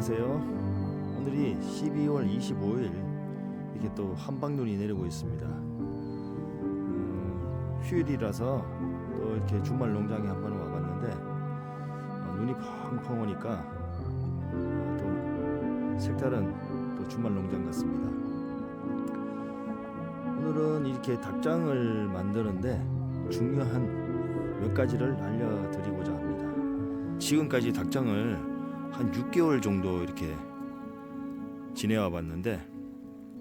안녕하세요. 오늘이 12월 25일 이렇게 또 한방눈이 내리고 있습니다. 휴일이라서 또 이렇게 주말 농장에 한번 와봤는데 눈이 펑펑 오니까 또 색다른 또 주말 농장 같습니다. 오늘은 이렇게 닭장을 만드는데 중요한 몇 가지를 알려드리고자 합니다. 지금까지 닭장을 한 6개월 정도 이렇게 지내와 봤는데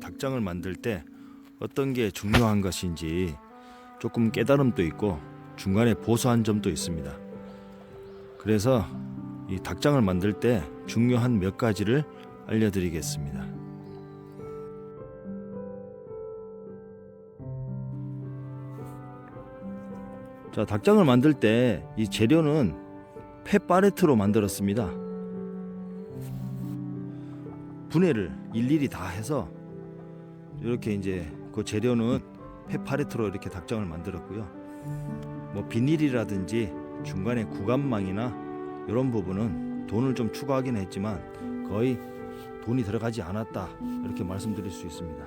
닭장을 만들 때 어떤 게 중요한 것인지 조금 깨달음도 있고 중간에 보수한 점도 있습니다. 그래서 이 닭장을 만들 때 중요한 몇 가지를 알려드리겠습니다. 자, 닭장을 만들 때 이 재료는 펫바레트로 만들었습니다. 분해를 일일이 다 해서 이렇게 이제 그 재료는 펫바레트로 이렇게 닭장을 만들었고요. 뭐 비닐이라든지 중간에 구간망이나 이런 부분은 돈을 좀 추가하긴 했지만 거의 돈이 들어가지 않았다 이렇게 말씀드릴 수 있습니다.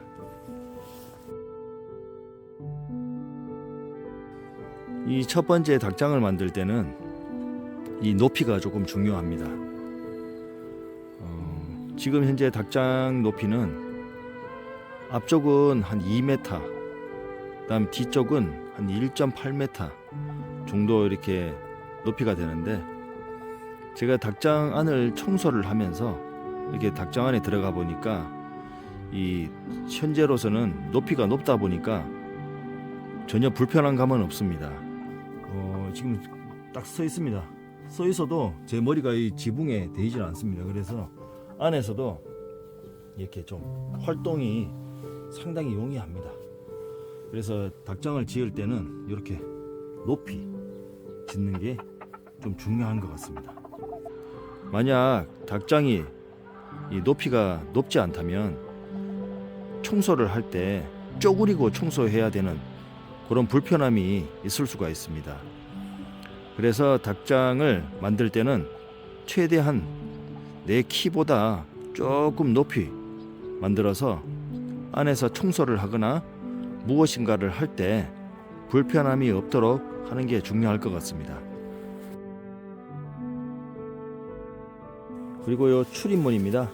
이 첫 번째 닭장을 만들 때는 이 높이가 조금 중요합니다. 지금 현재 닭장 높이는 앞쪽은 한 2m, 그다음 뒤쪽은 한 1.8m 정도 이렇게 높이가 되는데 제가 닭장 안을 청소를 하면서 이렇게 닭장 안에 들어가 보니까 이 현재로서는 높이가 높다 보니까 전혀 불편한 감은 없습니다. 지금 딱 서 있습니다. 서 있어도 제 머리가 이 지붕에 대이질 않습니다. 그래서 안에서도 이렇게 좀 활동이 상당히 용이합니다. 그래서 닭장을 지을 때는 이렇게 높이 짓는 게 좀 중요한 것 같습니다. 만약 닭장이 이 높이가 높지 않다면 청소를 할 때 쪼그리고 청소해야 되는 그런 불편함이 있을 수가 있습니다. 그래서 닭장을 만들 때는 최대한 내 키보다 조금 높이 만들어서 안에서 청소를 하거나 무엇인가를 할 때 불편함이 없도록 하는 게 중요할 것 같습니다. 그리고 요 출입문입니다.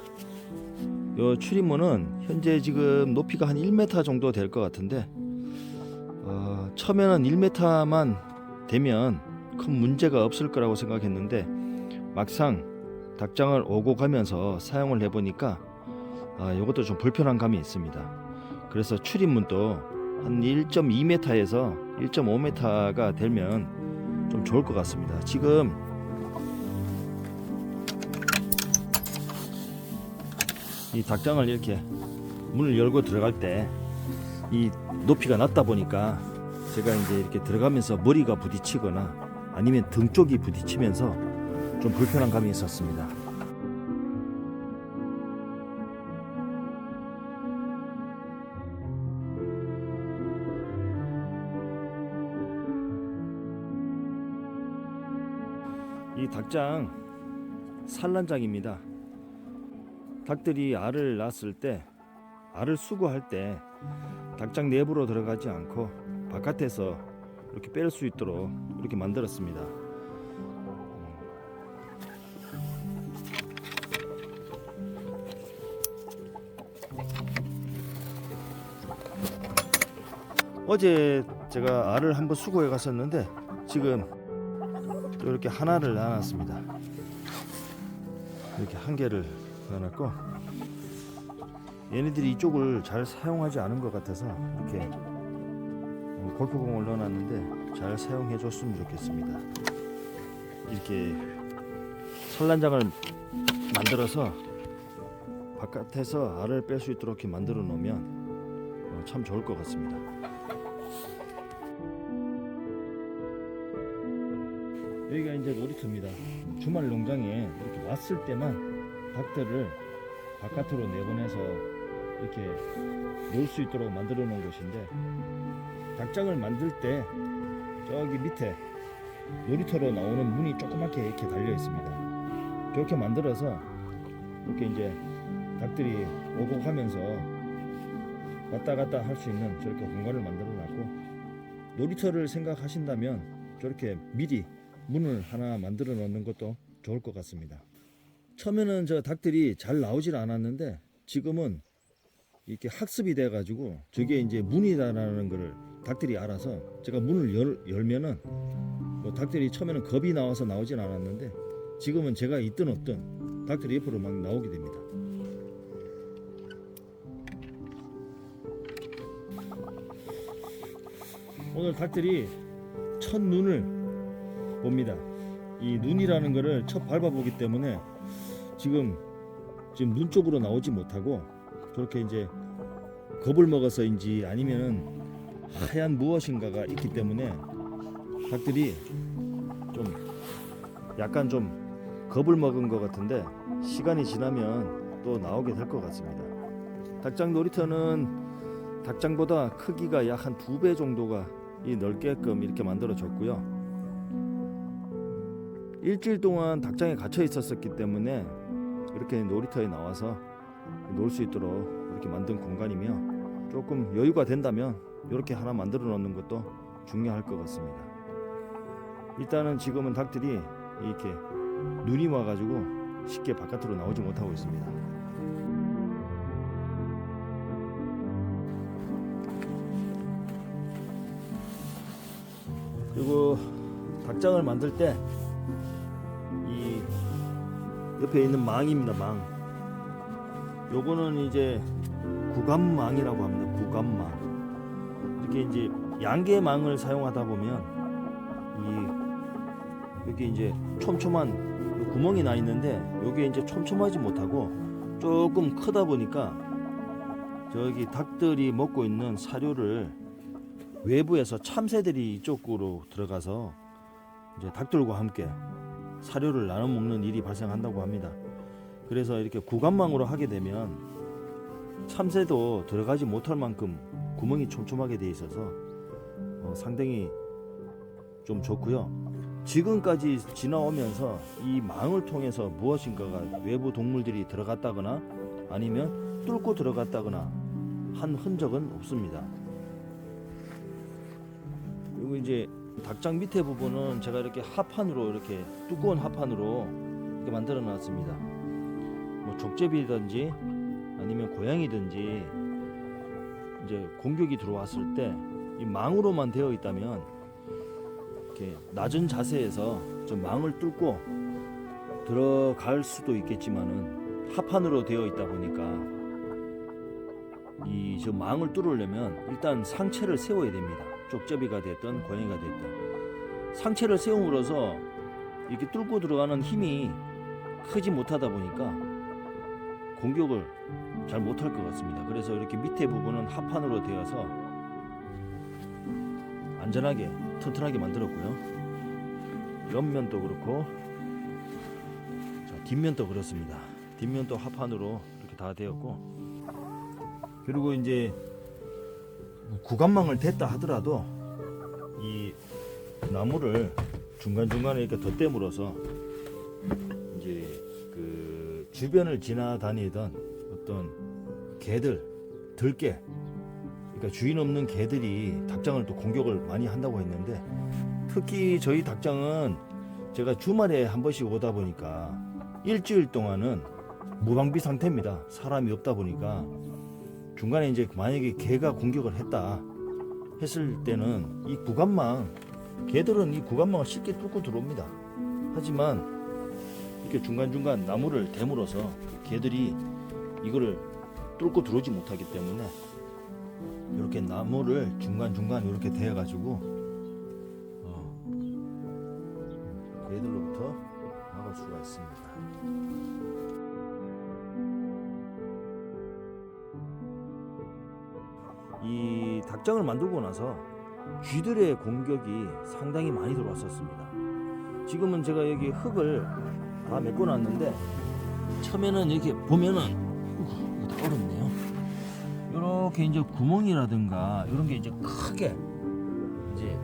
요 출입문은 현재 지금 높이가 한 1m 정도 될 것 같은데 처음에는 1m만 되면 큰 문제가 없을 거라고 생각했는데 막상 닭장을 오고 가면서 사용을 해보니까 이것도 좀 불편한 감이 있습니다. 그래서 출입문도 한 1.2m에서 1.5m가 되면 좀 좋을 것 같습니다. 지금 이 닭장을 이렇게 문을 열고 들어갈 때 이 높이가 낮다 보니까 제가 이제 이렇게 들어가면서 머리가 부딪히거나 아니면 등 쪽이 부딪히면서 좀 불편한 감이 있었습니다. 이 닭장 산란장입니다. 닭들이 알을 낳았을 때 알을 수거할 때 닭장 내부로 들어가지 않고 바깥에서 이렇게 뺄 수 있도록 이렇게 만들었습니다. 어제 제가 알을 한번 수거해 갔었는데 지금 또 이렇게 하나를 낳아놨습니다. 이렇게 한 개를 넣어놨고 얘네들이 이쪽을 잘 사용하지 않은 것 같아서 이렇게 골프공을 넣어놨는데 잘 사용해 줬으면 좋겠습니다. 이렇게 산란장을 만들어서 바깥에서 알을 뺄 수 있도록 이렇게 만들어 놓으면 참 좋을 것 같습니다. 여기가 이제 놀이터입니다. 주말 농장에 이렇게 왔을 때만 닭들을 바깥으로 내보내서 이렇게 놀 수 있도록 만들어 놓은 곳인데 닭장을 만들 때 저기 밑에 놀이터로 나오는 문이 조그맣게 이렇게 달려 있습니다. 그렇게 만들어서 이렇게 이제 닭들이 오곡하면서 왔다 갔다 할 수 있는 저렇게 공간을 만들어 놨고, 놀이터를 생각하신다면 저렇게 미리 문을 하나 만들어 놓는 것도 좋을 것 같습니다. 처음에는 저 닭들이 잘 나오질 않았는데 지금은 이렇게 학습이 돼 가지고 저게 이제 문이다라는 거를 닭들이 알아서 제가 문을 열면은 뭐 닭들이 처음에는 겁이 나와서 나오진 않았는데 지금은 제가 있든 없든 닭들이 옆으로 막 나오게 됩니다. 오늘 닭들이 첫 눈을 봅니다. 이 눈이라는 거를 첫 밟아보기 때문에 지금 눈 쪽으로 나오지 못하고 저렇게 이제 겁을 먹어서인지 아니면은 하얀 무엇인가가 있기 때문에 닭들이 좀 약간 좀 겁을 먹은 것 같은데 시간이 지나면 또 나오게 될 것 같습니다. 닭장 놀이터는 닭장보다 크기가 약 한 2배 정도가 넓게끔 이렇게 만들어졌고요. 일주일 동안 닭장에 갇혀 있었기 때문에 이렇게 놀이터에 나와서 놀 수 있도록 이렇게 만든 공간이며, 조금 여유가 된다면 이렇게 하나 만들어 놓는 것도 중요할 것 같습니다. 일단은 지금은 닭들이 이렇게 눈이 와가지고 쉽게 바깥으로 나오지 못하고 있습니다. 그리고 닭장을 만들 때 이 옆에 있는 망입니다. 망. 요거는 이제 구간망이라고 합니다. 구간망. 이렇게 이제 양계망을 사용하다 보면 여기 이제 촘촘한 구멍이 나 있는데 여기 이제 촘촘하지 못하고 조금 크다 보니까 저기 닭들이 먹고 있는 사료를 외부에서 참새들이 이쪽으로 들어가서 이제 닭들과 함께 사료를 나눠 먹는 일이 발생한다고 합니다. 그래서 이렇게 구간망으로 하게 되면 참새도 들어가지 못할 만큼 구멍이 촘촘하게 되어 있어서 상당히 좀 좋고요. 지금까지 지나오면서 이 망을 통해서 무엇인가가 외부 동물들이 들어갔다거나 아니면 뚫고 들어갔다거나 한 흔적은 없습니다. 그리고 이제 닭장 밑에 부분은 제가 이렇게 합판으로, 이렇게 두꺼운 합판으로 이렇게 만들어 놨습니다. 뭐 족제비든지 아니면 고양이든지 이제 공격이 들어왔을 때 이 망으로만 되어 있다면 이렇게 낮은 자세에서 저 망을 뚫고 들어갈 수도 있겠지만은 합판으로 되어 있다 보니까 이 저 망을 뚫으려면 일단 상체를 세워야 됩니다. 쪽제비가 됐든 고양이가 됐든 상체를 세움으로써 이렇게 뚫고 들어가는 힘이 크지 못하다 보니까 공격을 잘 못할 것 같습니다. 그래서 이렇게 밑에 부분은 합판으로 되어서 안전하게 튼튼하게 만들었고요. 옆면도 그렇고 자, 뒷면도 그렇습니다. 뒷면도 합판으로 이렇게 다 되었고, 그리고 이제 구간망을 댔다 하더라도 이 나무를 중간중간에 이렇게 덧대물어서 이제 그 주변을 지나다니던 어떤 개들, 들개, 그러니까 주인 없는 개들이 닭장을 또 공격을 많이 한다고 했는데, 특히 저희 닭장은 제가 주말에 한 번씩 오다 보니까 일주일 동안은 무방비 상태입니다. 사람이 없다 보니까 중간에 이제 만약에 개가 공격을 했다 했을 때는 이 구간망, 개들은 이 구간망을 쉽게 뚫고 들어옵니다. 하지만 이렇게 중간중간 나무를 대물어서 개들이 이거를 뚫고 들어오지 못하기 때문에 이렇게 나무를 중간중간 이렇게 대어가지고 개들로부터 막을 수가 있습니다. 이 닭장을 만들고 나서 쥐들의 공격이 상당히 많이 들어왔었습니다. 지금은 제가 여기 흙을 다 메꿔놨는데 처음에는 이렇게 보면은 이거 다 얼었네요. 이렇게 이제 구멍이라든가 이런 게 이제 크게 이제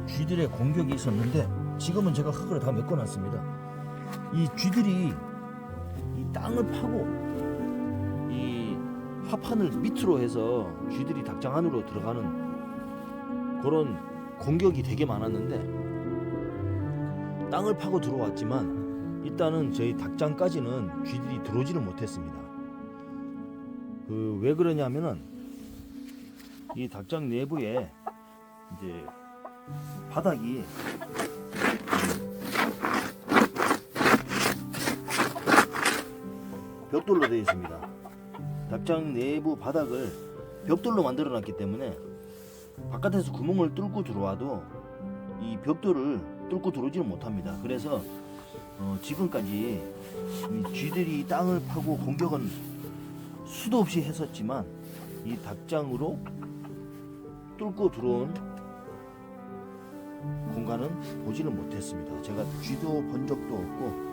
쥐들의 공격이 있었는데 지금은 제가 흙을 다 메꿔놨습니다. 이 쥐들이 이 땅을 파고 이 화판을 밑으로 해서 쥐들이 닭장 안으로 들어가는 그런 공격이 되게 많았는데, 땅을 파고 들어왔지만 일단은 저희 닭장까지는 쥐들이 들어오지를 못했습니다. 왜 그러냐면은 이 닭장 내부에 이제 바닥이 벽돌로 되어 있습니다. 닭장 내부 바닥을 벽돌로 만들어 놨기 때문에 바깥에서 구멍을 뚫고 들어와도 이 벽돌을 뚫고 들어오지는 못합니다. 그래서 지금까지 이 쥐들이 땅을 파고 공격은 수도 없이 했었지만 이 닭장으로 뚫고 들어온 공간은 보지는 못했습니다. 제가 쥐도 본 적도 없고,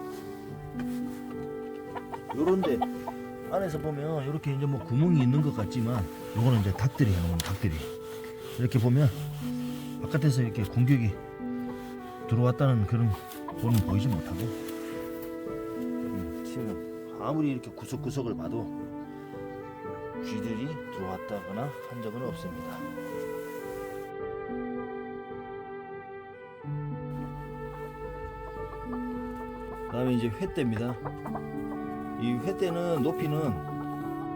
요런데 안에서 보면 이렇게 이제 뭐 구멍이 있는 것 같지만 요거는 이제 닭들이 해놓은 닭들이, 이렇게 보면 바깥에서 이렇게 공격이 들어왔다는 그런 거는 보이지 못하고, 지금 아무리 이렇게 구석구석을 봐도 쥐들이 들어왔다거나 한 적은 없습니다. 그다음에 이제 횃대입니다. 이 횃대는 높이는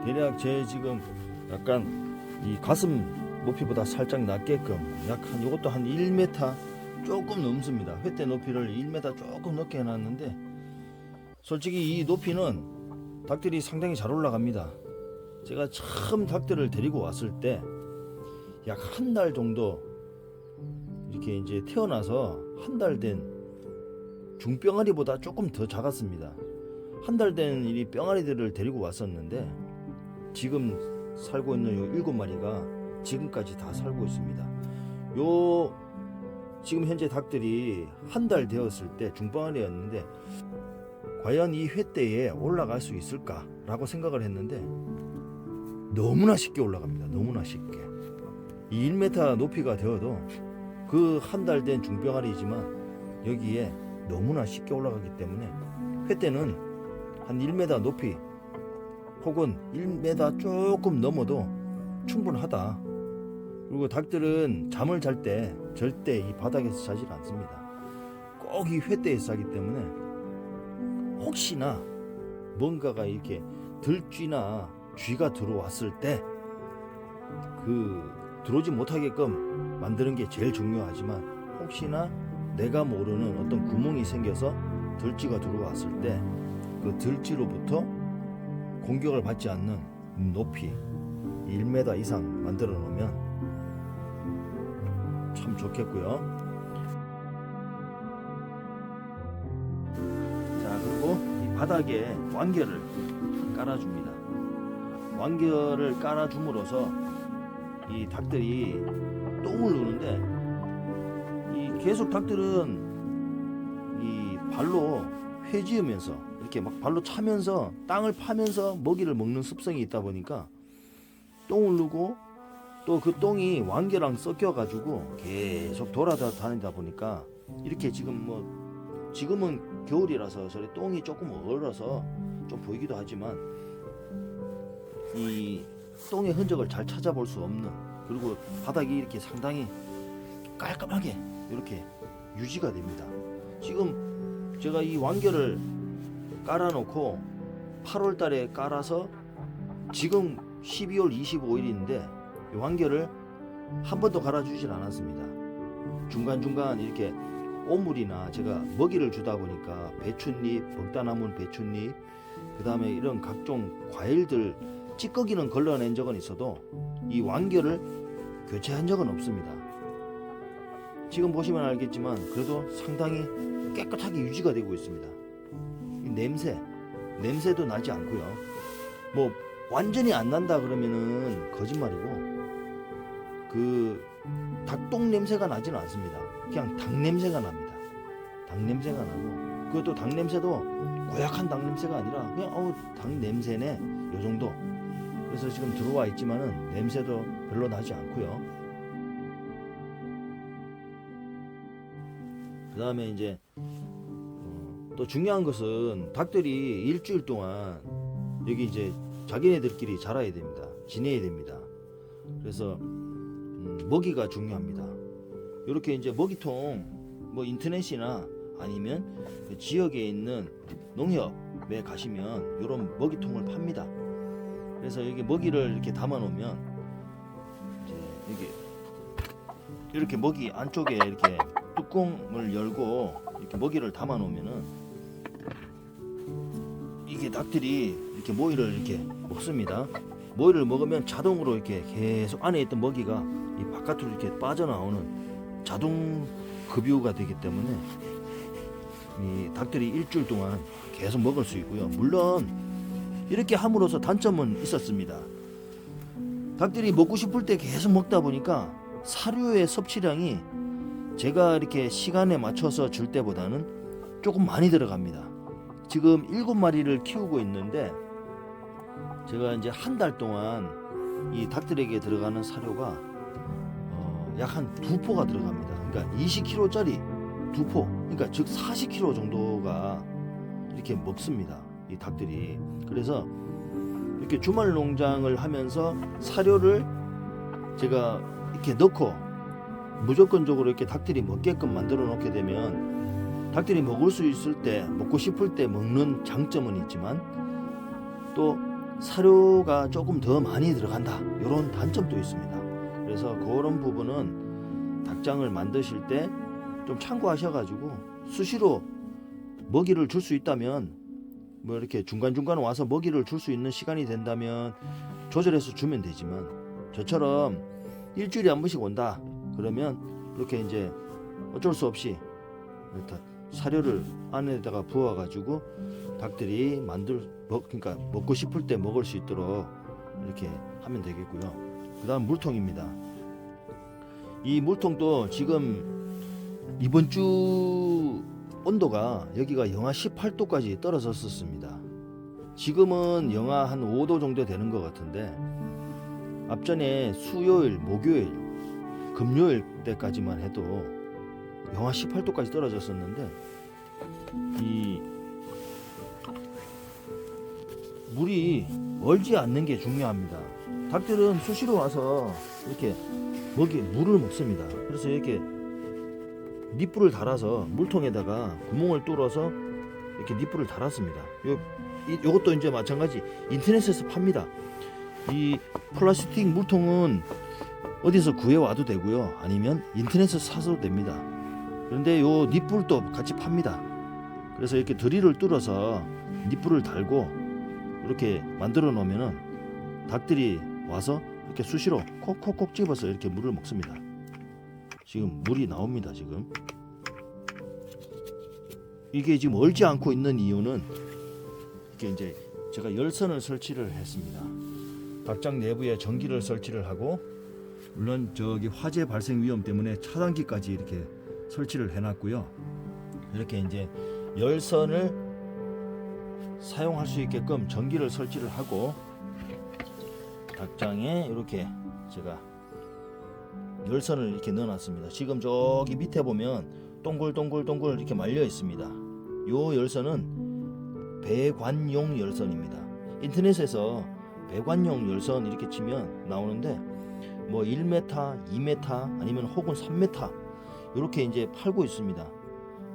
대략 제 지금 약간 이 가슴 높이보다 살짝 낮게끔 약한 요것도 한 1m 조금 넘습니다. 횃대 높이를 1m 조금 넘게 해놨는데, 솔직히 이 높이는 닭들이 상당히 잘 올라갑니다. 제가 처음 닭들을 데리고 왔을 때 약 한 달 정도 이렇게 이제 태어나서 한 달 된 중병아리보다 조금 더 작았습니다. 한 달 된 이 병아리들을 데리고 왔었는데 지금 살고 있는 요 7마리가 지금까지 다 살고 있습니다. 요 지금 현재 닭들이 한 달 되었을 때 중병아리였는데 과연 이 횃대에 올라갈 수 있을까라고 생각을 했는데 너무나 쉽게 올라갑니다. 너무나 쉽게. 이 1m 높이가 되어도 그 한 달 된 중병아리이지만 여기에 너무나 쉽게 올라가기 때문에 횃대는 한 1m 높이 혹은 1m 조금 넘어도 충분하다. 그리고 닭들은 잠을 잘 때 절대 이 바닥에서 자질 않습니다. 꼭 이 횃대에서 자기 때문에 혹시나 뭔가가 이렇게 들쥐나 쥐가 들어왔을 때 들어오지 못하게끔 만드는 게 제일 중요하지만, 혹시나 내가 모르는 어떤 구멍이 생겨서 들쥐가 들어왔을 때 그 들쥐로부터 공격을 받지 않는 높이 1m 이상 만들어 놓으면 참 좋겠고요. 자, 그리고 이 바닥에 완결을 깔아줍니다. 완결을 깔아줌으로써 이 닭들이 똥을 누는데, 이 계속 닭들은 이 발로 회지으면서 이렇게 막 발로 차면서 땅을 파면서 먹이를 먹는 습성이 있다 보니까 똥을 누고, 또 그 똥이 완개랑 섞여 가지고 계속 돌아다니다 보니까 이렇게 지금은 겨울이라서 저리 똥이 조금 얼어서 좀 보이기도 하지만 이 똥의 흔적을 잘 찾아볼 수 없는, 그리고 바닥이 이렇게 상당히 깔끔하게 이렇게 유지가 됩니다. 지금 제가 이 완결을 깔아놓고 8월 달에 깔아서 지금 12월 25일인데 이 완결을 한 번도 갈아주질 않았습니다. 중간중간 이렇게 오물이나 제가 먹이를 주다 보니까 배춧잎, 벅다 남은 배춧잎, 그 다음에 이런 각종 과일들 찌꺼기는 걸러낸 적은 있어도 이 완결을 교체한 적은 없습니다. 지금 보시면 알겠지만 그래도 상당히 깨끗하게 유지가 되고 있습니다. 이 냄새도 나지 않고요. 뭐 완전히 안 난다 그러면은 거짓말이고, 그 닭똥 냄새가 나지는 않습니다. 그냥 닭 냄새가 납니다. 닭 냄새가 나고, 그것도 닭 냄새도 고약한 닭 냄새가 아니라 그냥 닭 냄새네 요 정도. 그래서 지금 들어와 있지만은 냄새도 별로 나지 않고요. 그 다음에 이제 또 중요한 것은 닭들이 일주일 동안 여기 이제 자기네들끼리 자라야 됩니다. 지내야 됩니다. 그래서 먹이가 중요합니다. 이렇게 이제 먹이통 뭐 인터넷이나 아니면 그 지역에 있는 농협에 가시면 이런 먹이통을 팝니다. 그래서 여기 먹이를 이렇게 담아 놓으면 이제 여기 이렇게 먹이 안쪽에 이렇게 뚜껑을 열고 이렇게 먹이를 담아 놓으면은 이게 닭들이 이렇게 모이를 이렇게 먹습니다. 모이를 먹으면 자동으로 이렇게 계속 안에 있던 먹이가 이 바깥으로 이렇게 빠져나오는 자동 급유가 되기 때문에 이 닭들이 일주일 동안 계속 먹을 수 있고요. 물론 이렇게 함으로써 단점은 있었습니다. 닭들이 먹고 싶을 때 계속 먹다 보니까 사료의 섭취량이 제가 이렇게 시간에 맞춰서 줄 때보다는 조금 많이 들어갑니다. 지금 7마리를 키우고 있는데 제가 이제 한 달 동안 이 닭들에게 들어가는 사료가 약 한 2포가 들어갑니다. 그러니까 20kg짜리 2포, 그러니까 즉 40kg 정도가 이렇게 먹습니다. 이 닭들이. 그래서 이렇게 주말 농장을 하면서 사료를 제가 이렇게 넣고 무조건적으로 이렇게 닭들이 먹게끔 만들어 놓게 되면 닭들이 먹을 수 있을 때, 먹고 싶을 때 먹는 장점은 있지만 또 사료가 조금 더 많이 들어간다, 이런 단점도 있습니다. 그래서 그런 부분은 닭장을 만드실 때 좀 참고하셔가지고 수시로 먹이를 줄 수 있다면 뭐 이렇게 중간중간 와서 먹이를 줄 수 있는 시간이 된다면 조절해서 주면 되지만, 저처럼 일주일에 한 번씩 온다 그러면 이렇게 이제 어쩔 수 없이 사료를 안에다가 부어가지고 닭들이 그러니까 먹고 싶을 때 먹을 수 있도록 이렇게 하면 되겠고요. 그 다음 물통입니다. 이 물통도 지금 이번 주 온도가 여기가 영하 18도까지 떨어졌었습니다. 지금은 영하 한 5도 정도 되는 것 같은데 앞전에 수요일, 목요일, 금요일 때까지만 해도 영하 18도까지 떨어졌었는데 이 물이 얼지 않는 게 중요합니다. 닭들은 수시로 와서 이렇게 물을 먹습니다. 그래서 이렇게 닛불을 달아서 물통에다가 구멍을 뚫어서 이렇게 닛불을 달았습니다. 요것도 이제 마찬가지 인터넷에서 팝니다. 이 플라스틱 물통은 어디서 구해와도 되고요, 아니면 인터넷에서 사도 됩니다. 그런데 요 닛불도 같이 팝니다. 그래서 이렇게 드릴을 뚫어서 닛불을 달고 이렇게 만들어 놓으면은 닭들이 와서 이렇게 수시로 콕콕콕 집어서 이렇게 물을 먹습니다. 지금 물이 나옵니다. 지금 이게 지금 얼지 않고 있는 이유는 이렇게 이제 제가 열선을 설치를 했습니다. 닭장 내부에 전기를 설치를 하고, 물론 저기 화재 발생 위험 때문에 차단기까지 이렇게 설치를 해놨고요. 이렇게 이제 열선을 사용할 수 있게끔 전기를 설치를 하고 닭장에 이렇게 제가 열선을 이렇게 넣어놨습니다. 지금 저기 밑에 보면 동글동글동글 이렇게 말려 있습니다. 요 열선은 배관용 열선입니다. 인터넷에서 배관용 열선 이렇게 치면 나오는데 뭐 1m, 2m 아니면 혹은 3m 이렇게 이제 팔고 있습니다.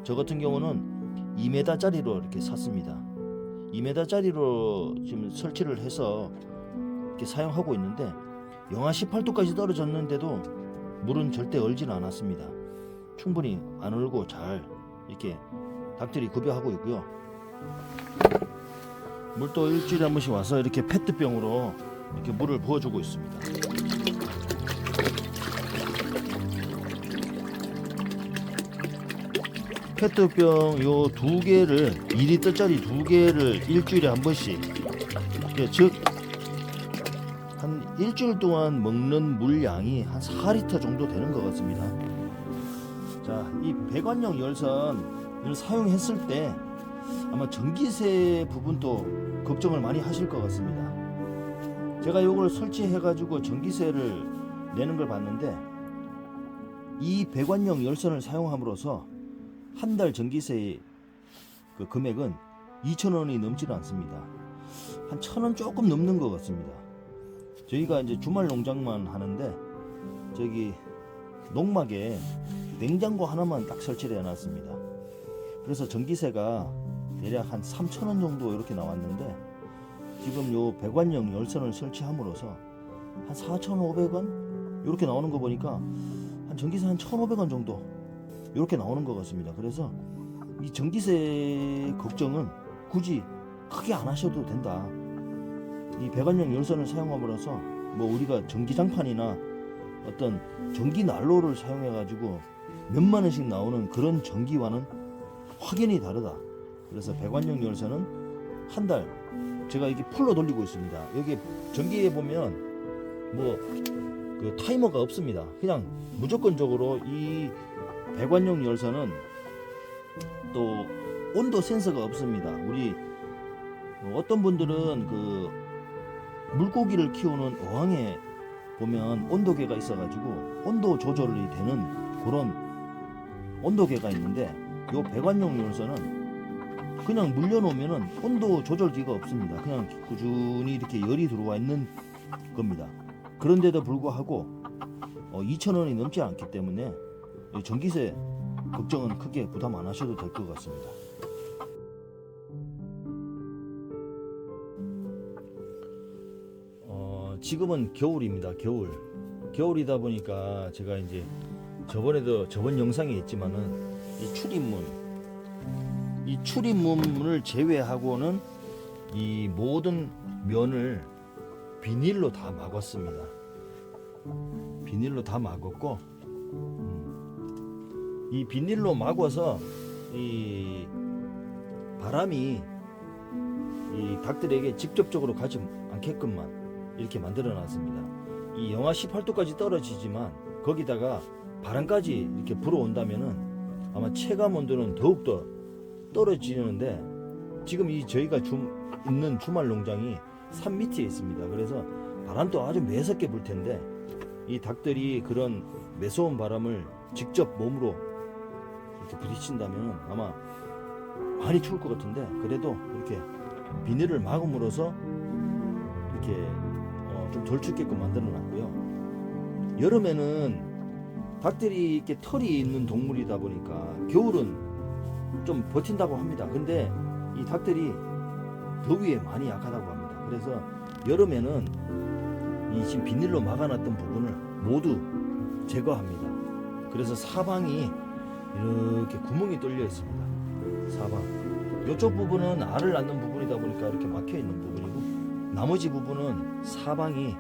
저 같은 경우는 2m짜리로 이렇게 샀습니다. 2m짜리로 지금 설치를 해서 이렇게 사용하고 있는데 영하 18도까지 떨어졌는데도 물은 절대 얼지는 않았습니다. 충분히 안 얼고 잘 이렇게 닭들이 급여하고 있고요. 물도 일주일에 한 번씩 와서 이렇게 페트병으로 이렇게 물을 부어주고 있습니다. 페트병 요 2개를 2리터짜리 2개를 일주일에 한 번씩, 즉 한 일주일 동안 먹는 물량이 한 4리터 정도 되는 것 같습니다. 자, 이 배관용 열선을 사용했을 때 아마 전기세 부분도 걱정을 많이 하실 것 같습니다. 제가 이걸 설치해 가지고 전기세를 내는 걸 봤는데 이 배관용 열선을 사용함으로써 한 달 전기세 그 금액은 2,000원이 넘지는 않습니다. 한 1,000원 조금 넘는 것 같습니다. 저희가 이제 주말 농장만 하는데 저기 농막에 냉장고 하나만 딱 설치를 해놨습니다. 그래서 전기세가 대략 한 3,000원 정도 이렇게 나왔는데 지금 요 배관용 열선을 설치함으로써 한 4,500원 이렇게 나오는 거 보니까 한 전기세 한 1,500원 정도 이렇게 나오는 것 같습니다. 그래서 이 전기세 걱정은 굳이 크게 안 하셔도 된다. 이 배관용 열선을 사용함으로써 뭐 우리가 전기장판이나 어떤 전기 난로를 사용해 가지고 몇만 원씩 나오는 그런 전기와는 확연히 다르다. 그래서 배관용 열선은 한 달 제가 이게 풀로 돌리고 있습니다. 여기 전기에 보면 뭐 그 타이머가 없습니다. 그냥 무조건적으로 이 배관용 열선은 또 온도 센서가 없습니다. 우리 어떤 분들은 그 물고기를 키우는 어항에 보면 온도계가 있어가지고 온도 조절이 되는 그런 온도계가 있는데 요 배관용 열선은 그냥 물려놓으면은 온도 조절기가 없습니다. 그냥 꾸준히 이렇게 열이 들어와 있는 겁니다. 그런데도 불구하고 2,000원이 넘지 않기 때문에 전기세 걱정은 크게 부담 안 하셔도 될 것 같습니다. 지금은 겨울입니다. 겨울이다 보니까 제가 이제 저번 영상에 있지만은 이 출입문을 제외하고는 이 모든 면을 비닐로 다 막았습니다. 비닐로 다 막았고 이 비닐로 막아서 이 바람이 이 닭들에게 직접적으로 가지 않게끔만 이렇게 만들어 놨습니다. 이 영하 18도까지 떨어지지만 거기다가 바람까지 이렇게 불어온다면은 아마 체감 온도는 더욱더 떨어지는데 지금 이 저희가 있는 주말 농장이 산 밑에 있습니다. 그래서 바람도 아주 매섭게 불 텐데 이 닭들이 그런 매서운 바람을 직접 몸으로 이렇게 부딪힌다면 아마 많이 추울 것 같은데 그래도 이렇게 비닐을 막음으로써 이렇게 좀 덜 춥게끔 만들어 놨고요. 여름에는 닭들이 이렇게 털이 있는 동물이다 보니까 겨울은 좀 버틴다고 합니다. 근데 이 닭들이 더위에 많이 약하다고 합니다. 그래서 여름에는 이 지금 비닐로 막아놨던 부분을 모두 제거합니다. 그래서 사방이 이렇게 구멍이 뚫려 있습니다. 사방. 이쪽 부분은 알을 낳는 부분이다 보니까 이렇게 막혀 있는 부분이고 나머지 부분은 사방이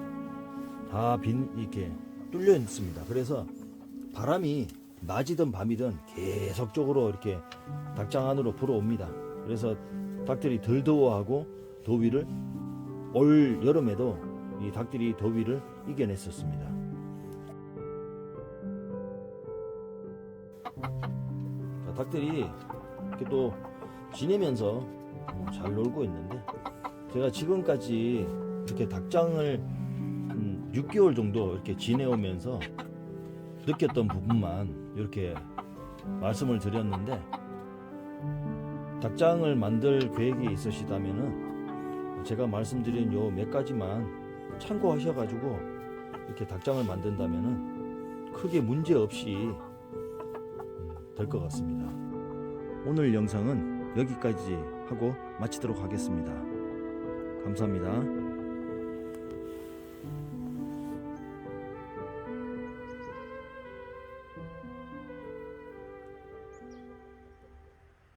다 이렇게 뚫려 있습니다. 그래서 바람이 낮이든 밤이든 계속적으로 이렇게 닭장 안으로 불어옵니다. 그래서 닭들이 덜 더워하고 더위를 올 여름에도 이 닭들이 더위를 이겨냈었습니다. 자, 닭들이 이렇게 또 지내면서 잘 놀고 있는데 제가 지금까지 이렇게 닭장을 한 6개월 정도 이렇게 지내오면서 느꼈던 부분만 이렇게 말씀을 드렸는데 닭장을 만들 계획이 있으시다면은 제가 말씀드린 요 몇 가지만 참고하셔가지고 이렇게 닭장을 만든다면은 크게 문제 없이 될 것 같습니다. 오늘 영상은 여기까지 하고 마치도록 하겠습니다. 감사합니다.